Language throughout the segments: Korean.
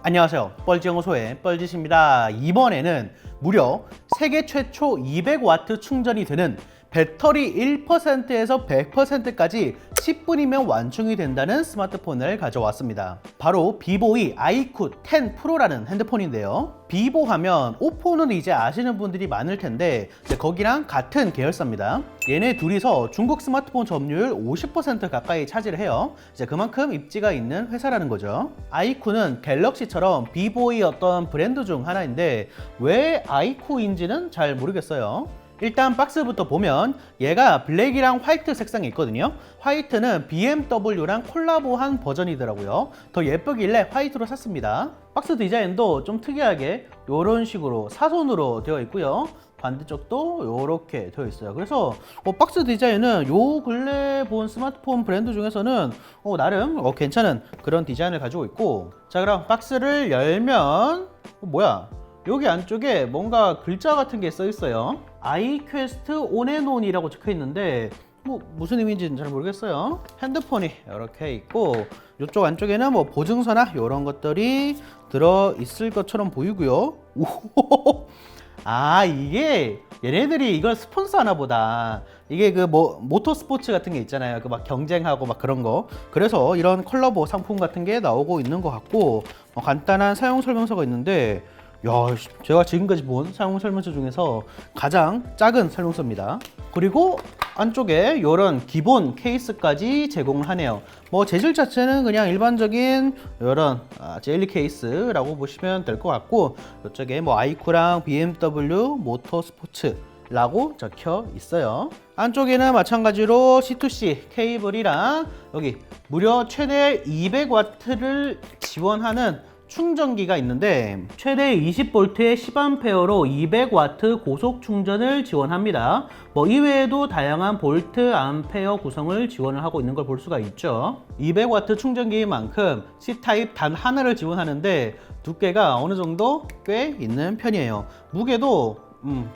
안녕하세요. 뻘지연구소의 뻘짓입니다. 이번에는 무려 세계 최초 200W 충전이 되는 배터리 1%에서 100%까지 10분이면 완충이 된다는 스마트폰을 가져왔습니다. 바로 비보이 아이쿠 10 프로라는 핸드폰인데요. 비보 하면 오포는 이제 아시는 분들이 많을 텐데 거기랑 같은 계열사입니다. 얘네 둘이서 중국 스마트폰 점유율 50% 가까이 차지를 해요. 이제 그만큼 입지가 있는 회사라는 거죠. 아이쿠는 갤럭시처럼 비보이 어떤 브랜드 중 하나인데 왜 아이쿠인지는 잘 모르겠어요. 일단 박스부터 보면 얘가 블랙이랑 화이트 색상이 있거든요. 화이트는 BMW랑 콜라보한 버전이더라고요. 더 예쁘길래 화이트로 샀습니다. 박스 디자인도 좀 특이하게 이런 식으로 사선으로 되어 있고요. 반대쪽도 이렇게 되어 있어요. 그래서 박스 디자인은 요 근래 본 스마트폰 브랜드 중에서는 나름 괜찮은 그런 디자인을 가지고 있고, 자 그럼 박스를 열면 뭐야? 여기 안쪽에 뭔가 글자 같은 게 써 있어요. 아이퀘스트 온앤온이라고 적혀 있는데 무슨 의미인지는 잘 모르겠어요. 핸드폰이 이렇게 있고 이쪽 안쪽에는 보증서나 이런 것들이 들어 있을 것처럼 보이고요. 아, 이게 얘네들이 이걸 스폰서 하나 보다. 이게 그 모터 스포츠 같은 게 있잖아요. 그 막 경쟁하고 막 그런 거. 그래서 이런 컬러보 상품 같은 게 나오고 있는 것 같고, 간단한 사용 설명서가 있는데, 야, 제가 지금까지 본 사용 설명서 중에서 가장 작은 설명서입니다. 그리고 안쪽에 이런 기본 케이스까지 제공을 하네요. 재질 자체는 그냥 일반적인 이런 젤리 케이스라고 보시면 될 것 같고, 이쪽에 아이쿠랑 BMW 모터스포츠 라고 적혀 있어요. 안쪽에는 마찬가지로 C2C 케이블이랑 여기 무려 최대 200W를 지원하는 충전기가 있는데 최대 20V의 10A로 200W 고속 충전을 지원합니다. 이외에도 다양한 볼트, 암페어 구성을 지원을 하고 있는 걸 볼 수가 있죠. 200W 충전기인 만큼 C타입 단 하나를 지원하는데 두께가 어느 정도 꽤 있는 편이에요. 무게도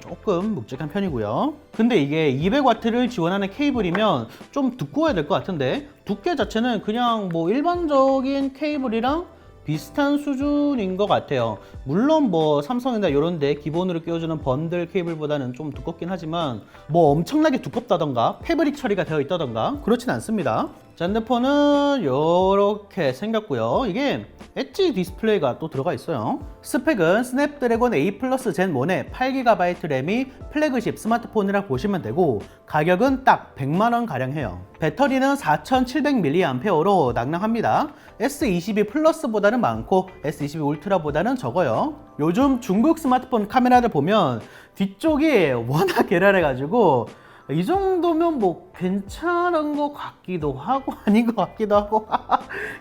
조금 묵직한 편이고요. 근데 이게 200W를 지원하는 케이블이면 좀 두꺼워야 될 것 같은데 두께 자체는 그냥 일반적인 케이블이랑 비슷한 수준인 것 같아요. 물론 삼성이나 이런 데 기본으로 끼워주는 번들 케이블보다는 좀 두껍긴 하지만 엄청나게 두껍다던가 패브릭 처리가 되어 있다던가 그렇진 않습니다. 자, 핸드폰은 이렇게 생겼고요. 이게 엣지 디스플레이가 또 들어가 있어요. 스펙은 스냅드래곤 A 플러스 젠 1에 8GB 램이 플래그십 스마트폰이라 보시면 되고 가격은 딱 100만원 가량 해요. 배터리는 4700mAh로 낭낭합니다. S22 플러스보다는 많고 S22 울트라보다는 적어요. 요즘 중국 스마트폰 카메라를 보면 뒤쪽이 워낙 개랄해가지고 이 정도면 괜찮은 것 같기도 하고 아닌 것 같기도 하고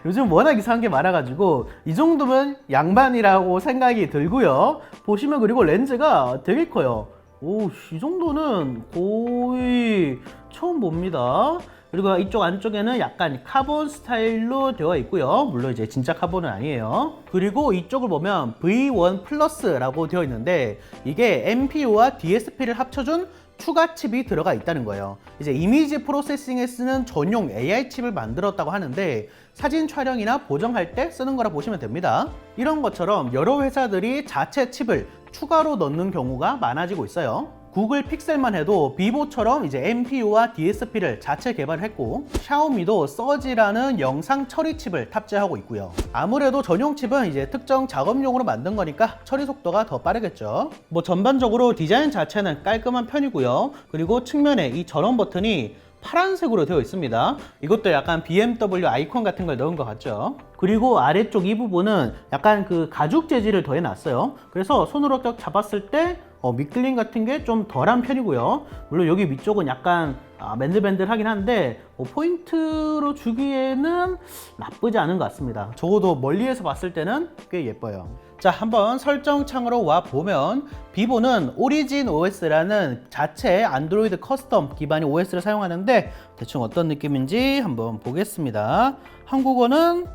요즘 워낙 이상한 게 많아가지고 이 정도면 양반이라고 생각이 들고요. 보시면 그리고 렌즈가 되게 커요. 이 정도는 거의 처음 봅니다. 그리고 이쪽 안쪽에는 약간 카본 스타일로 되어 있고요. 물론 이제 진짜 카본은 아니에요. 그리고 이쪽을 보면 V1 플러스라고 되어 있는데 이게 MPU와 DSP를 합쳐준 추가 칩이 들어가 있다는 거예요. 이제 이미지 프로세싱에 쓰는 전용 AI 칩을 만들었다고 하는데 사진 촬영이나 보정할 때 쓰는 거라 보시면 됩니다. 이런 것처럼 여러 회사들이 자체 칩을 추가로 넣는 경우가 많아지고 있어요. 구글 픽셀만 해도 비보처럼 이제 MPU와 DSP를 자체 개발했고 샤오미도 서지라는 영상 처리 칩을 탑재하고 있고요. 아무래도 전용 칩은 이제 특정 작업용으로 만든 거니까 처리 속도가 더 빠르겠죠. 전반적으로 디자인 자체는 깔끔한 편이고요. 그리고 측면에 이 전원 버튼이 파란색으로 되어 있습니다. 이것도 약간 BMW 아이콘 같은 걸 넣은 것 같죠. 그리고 아래쪽 이 부분은 약간 그 가죽 재질을 더해놨어요. 그래서 손으로 딱 잡았을 때 미끌림 같은 게 좀 덜한 편이고요. 물론 여기 위쪽은 약간 맨들맨들하긴 한데 포인트로 주기에는 나쁘지 않은 것 같습니다. 적어도 멀리에서 봤을 때는 꽤 예뻐요. 자, 한번 설정창으로 와 보면 비보는 오리진 OS라는 자체 안드로이드 커스텀 기반의 OS를 사용하는데 대충 어떤 느낌인지 한번 보겠습니다. 한국어는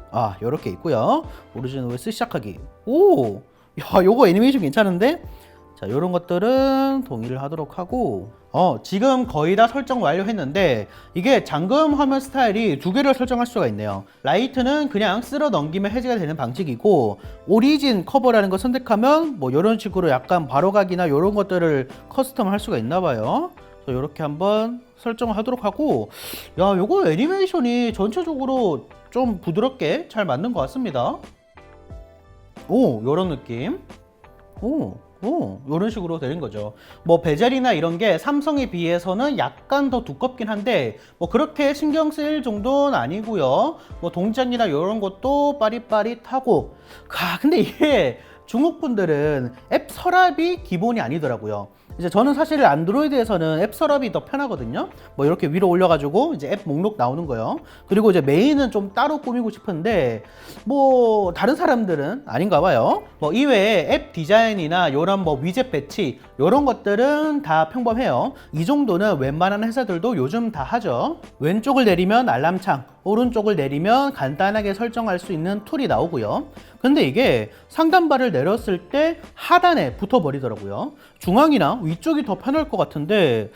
이렇게 있고요. 오리진 OS 시작하기. 야, 요거 애니메이션 괜찮은데? 자, 이런 것들은 동의를 하도록 하고, 지금 거의 다 설정 완료했는데 이게 잠금 화면 스타일이 두 개를 설정할 수가 있네요. 라이트는 그냥 쓸어 넘기면 해제가 되는 방식이고, 오리진 커버라는 거 선택하면 뭐 이런 식으로 약간 바로가기나 이런 것들을 커스텀 할 수가 있나 봐요. 이렇게 한번 설정을 하도록 하고, 야, 요거 애니메이션이 전체적으로 좀 부드럽게 잘 맞는 것 같습니다. 오, 요런 느낌. 이런 식으로 되는 거죠. 뭐 베젤이나 이런 게 삼성에 비해서는 약간 더 두껍긴 한데 뭐 그렇게 신경 쓰일 정도는 아니고요. 뭐 동작이나 이런 것도 빠릿빠릿하고. 근데 이게 중국 분들은 앱 서랍이 기본이 아니더라고요. 이제 저는 사실 안드로이드에서는 앱 서랍이 더 편하거든요. 뭐 이렇게 위로 올려가지고 이제 앱 목록 나오는 거요. 그리고 이제 메인은 좀 따로 꾸미고 싶은데 뭐 다른 사람들은 아닌가 봐요. 뭐 이외에 앱 디자인이나 요런 뭐 위젯 배치 요런 것들은 다 평범해요. 이 정도는 웬만한 회사들도 요즘 다 하죠. 왼쪽을 내리면 알람창, 오른쪽을 내리면 간단하게 설정할 수 있는 툴이 나오고요. 근데 이게 상단바를 내렸을 때 하단에 붙어 버리더라고요. 중앙이나 위쪽이 더 편할 것 같은데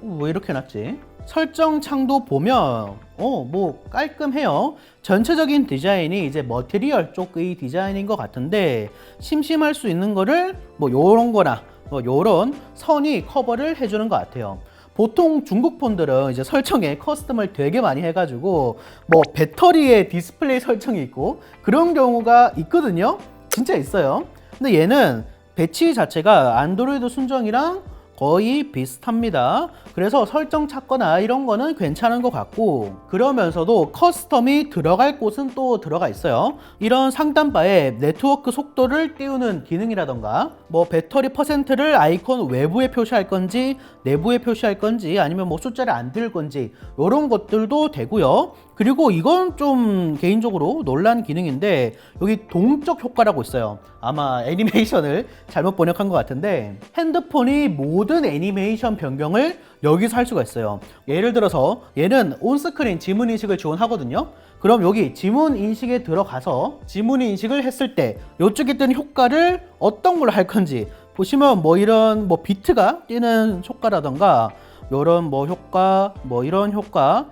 왜 이렇게 해놨지? 설정 창도 보면 뭐 깔끔해요. 전체적인 디자인이 이제 머티리얼 쪽의 디자인인 것 같은데 심심할 수 있는 거를 뭐 요런 거나 뭐 요런 선이 커버를 해주는 것 같아요. 보통 중국 폰들은 이제 설정에 커스텀을 되게 많이 해가지고 뭐 배터리에 디스플레이 설정이 있고 그런 경우가 있거든요. 진짜 있어요. 근데 얘는 배치 자체가 안드로이드 순정이랑 거의 비슷합니다. 그래서 설정 찾거나 이런 거는 괜찮은 것 같고, 그러면서도 커스텀이 들어갈 곳은 또 들어가 있어요. 이런 상단바에 네트워크 속도를 띄우는 기능이라던가 뭐 배터리 퍼센트를 아이콘 외부에 표시할 건지 내부에 표시할 건지 아니면 뭐 숫자를 안 띄울 건지 이런 것들도 되고요. 그리고 이건 좀 개인적으로 놀란 기능인데 여기 동적 효과라고 있어요. 아마 애니메이션을 잘못 번역한 것 같은데 핸드폰이 모든 애니메이션 변경을 여기서 할 수가 있어요. 예를 들어서 얘는 온스크린 지문 인식을 지원하거든요. 그럼 여기 지문 인식에 들어가서 지문 인식을 했을 때 이쪽에 뜨는 효과를 어떤 걸로 할 건지 보시면 뭐 이런 뭐 비트가 뛰는 효과라던가 이런 뭐 효과 뭐 이런 효과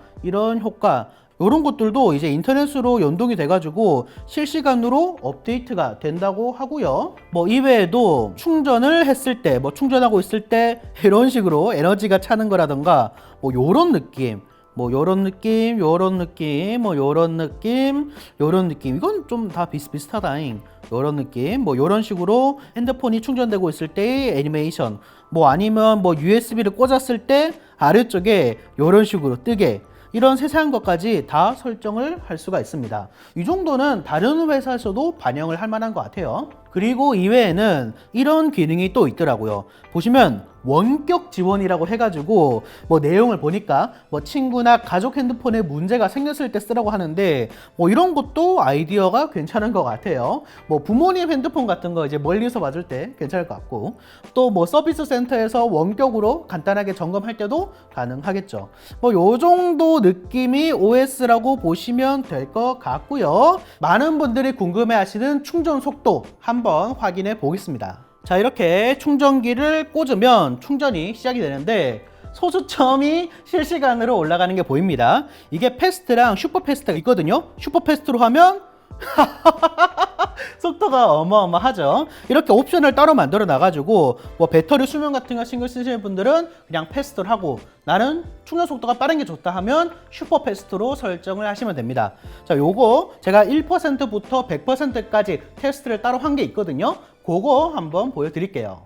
이런 것들도 이제 인터넷으로 연동이 돼가지고 실시간으로 업데이트가 된다고 하고요. 뭐 이외에도 충전을 했을 때, 뭐 충전하고 있을 때 이런 식으로 에너지가 차는 거라던가 뭐 요런 느낌, 뭐 요런 느낌, 요런 느낌, 뭐 요런 느낌, 요런 느낌. 이건 좀 다 비슷비슷하다잉. 요런 느낌, 뭐 요런 식으로 핸드폰이 충전되고 있을 때의 애니메이션, 뭐 아니면 뭐 USB를 꽂았을 때 아래쪽에 요런 식으로 뜨게. 이런 세세한 것까지 다 설정을 할 수가 있습니다. 이 정도는 다른 회사에서도 반영을 할 만한 것 같아요. 그리고 이외에는 이런 기능이 또 있더라고요. 보시면 원격 지원이라고 해가지고 뭐 내용을 보니까 뭐 친구나 가족 핸드폰에 문제가 생겼을 때 쓰라고 하는데 뭐 이런 것도 아이디어가 괜찮은 것 같아요. 뭐 부모님 핸드폰 같은 거 이제 멀리서 받을 때 괜찮을 것 같고 또 뭐 서비스 센터에서 원격으로 간단하게 점검할 때도 가능하겠죠. 뭐 요 정도 느낌이 OS라고 보시면 될 것 같고요. 많은 분들이 궁금해하시는 충전 속도 한번 확인해 보겠습니다. 자, 이렇게 충전기를 꽂으면 충전이 시작이 되는데 소수점이 실시간으로 올라가는 게 보입니다. 이게 패스트랑 슈퍼 패스트가 있거든요. 슈퍼 패스트로 하면 속도가 어마어마하죠. 이렇게 옵션을 따로 만들어 놔가지고 뭐 배터리 수명 같은 거 신경 쓰시는 분들은 그냥 패스트를 하고 나는 충전 속도가 빠른 게 좋다 하면 슈퍼 패스트로 설정을 하시면 됩니다. 자, 요거 제가 1%부터 100%까지 테스트를 따로 한 게 있거든요. 그거 한번 보여드릴게요.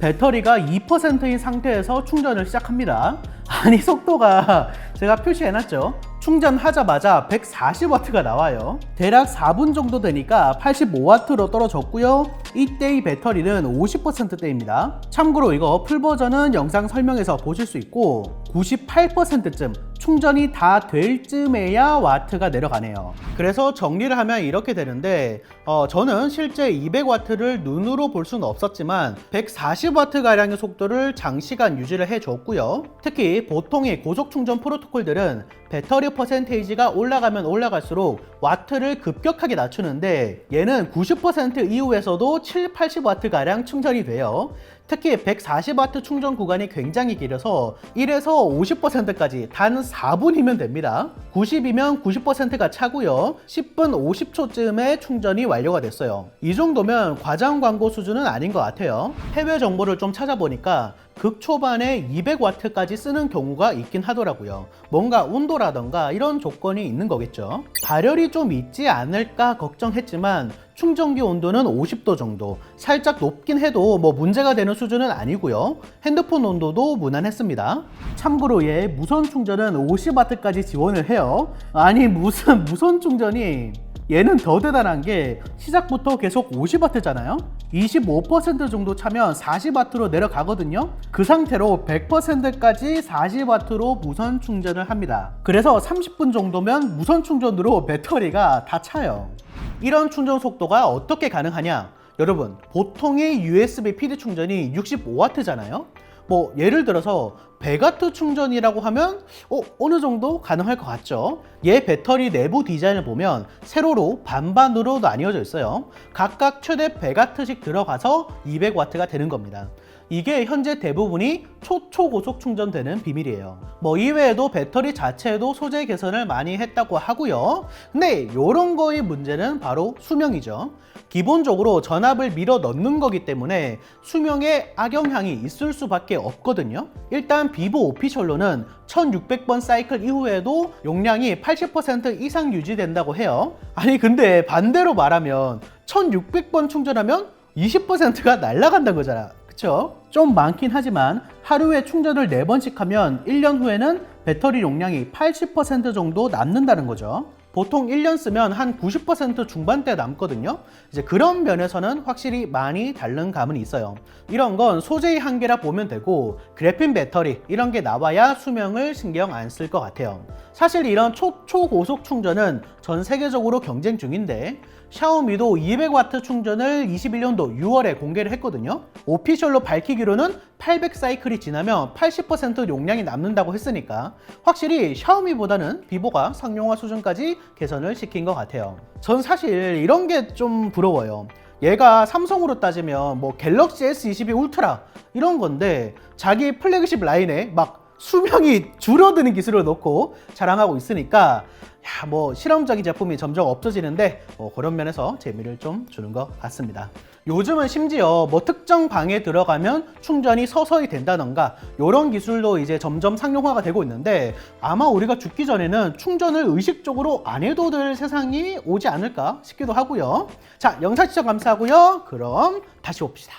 배터리가 2%인 상태에서 충전을 시작합니다. 아니 속도가 제가 표시해놨죠. 충전하자마자 140W가 나와요. 대략 4분 정도 되니까 85W로 떨어졌고요. 이때의 배터리는 50%대입니다. 참고로 이거 풀버전은 영상 설명에서 보실 수 있고 98%쯤 충전이 다 될 쯤에야 와트가 내려가네요. 그래서 정리를 하면 이렇게 되는데 저는 실제 200와트를 눈으로 볼 수는 없었지만 140와트 가량의 속도를 장시간 유지를 해줬고요. 특히 보통의 고속 충전 프로토콜들은 배터리 퍼센테이지가 올라가면 올라갈수록 와트를 급격하게 낮추는데 얘는 90% 이후에서도 7, 80와트 가량 충전이 돼요. 특히 140와트 충전 구간이 굉장히 길어서 1에서 50%까지 단 4분이면 됩니다. 90이면 90%가 차고요. 10분 50초쯤에 충전이 완료가 됐어요. 이 정도면 과장 광고 수준은 아닌 것 같아요. 해외 정보를 좀 찾아보니까 극초반에 200와트까지 쓰는 경우가 있긴 하더라고요. 뭔가 온도라던가 이런 조건이 있는 거겠죠. 발열이 좀 있지 않을까 걱정했지만 충전기 온도는 50도 정도, 살짝 높긴 해도 뭐 문제가 되는 수준은 아니고요. 핸드폰 온도도 무난했습니다. 참고로 얘 무선 충전은 50와트까지 지원을 해요. 아니 무슨 무선 충전이, 얘는 더 대단한 게 시작부터 계속 50와트잖아요. 25% 정도 차면 40와트로 내려가거든요. 그 상태로 100%까지 40와트로 무선 충전을 합니다. 그래서 30분 정도면 무선 충전으로 배터리가 다 차요. 이런 충전 속도가 어떻게 가능하냐? 여러분, 보통의 USB PD 충전이 65와트잖아요. 뭐 예를 들어서 100와트 충전이라고 하면 어느 정도 가능할 것 같죠. 얘 배터리 내부 디자인을 보면 세로로 반반으로 나뉘어져 있어요. 각각 최대 100와트씩 들어가서 200와트가 되는 겁니다. 이게 현재 대부분이 초고속 충전되는 비밀이에요. 뭐 이외에도 배터리 자체에도 소재 개선을 많이 했다고 하고요. 근데 이런 거의 문제는 바로 수명이죠. 기본적으로 전압을 밀어 넣는 거기 때문에 수명에 악영향이 있을 수밖에 없거든요. 일단 비보 오피셜로는 1600번 사이클 이후에도 용량이 80% 이상 유지된다고 해요. 아니 근데 반대로 말하면 1600번 충전하면 20%가 날아간다는 거잖아. 그쵸? 좀 많긴 하지만 하루에 충전을 4번씩 하면 1년 후에는 배터리 용량이 80% 정도 남는다는 거죠. 보통 1년 쓰면 한 90% 중반대 남거든요. 이제 그런 면에서는 확실히 많이 다른 감은 있어요. 이런 건 소재의 한계라 보면 되고, 그래핀 배터리 이런 게 나와야 수명을 신경 안 쓸 것 같아요. 사실 이런 초고속 충전은 전 세계적으로 경쟁 중인데 샤오미도 200와트 충전을 21년도 6월에 공개를 했거든요. 오피셜로 밝히기로는 800사이클이 지나면 80% 용량이 남는다고 했으니까 확실히 샤오미보다는 비보가 상용화 수준까지 개선을 시킨 것 같아요. 전 사실 이런 게 좀 부러워요. 얘가 삼성으로 따지면 뭐 갤럭시 S22 울트라 이런 건데 자기 플래그십 라인에 막 수명이 줄어드는 기술을 놓고 자랑하고 있으니까 뭐 실험적인 제품이 점점 없어지는데 그런 면에서 재미를 좀 주는 것 같습니다. 요즘은 심지어 뭐 특정 방에 들어가면 충전이 서서히 된다던가 이런 기술도 이제 점점 상용화가 되고 있는데 아마 우리가 죽기 전에는 충전을 의식적으로 안 해도 될 세상이 오지 않을까 싶기도 하고요. 자, 영상 시청 감사하고요. 그럼 다시 봅시다.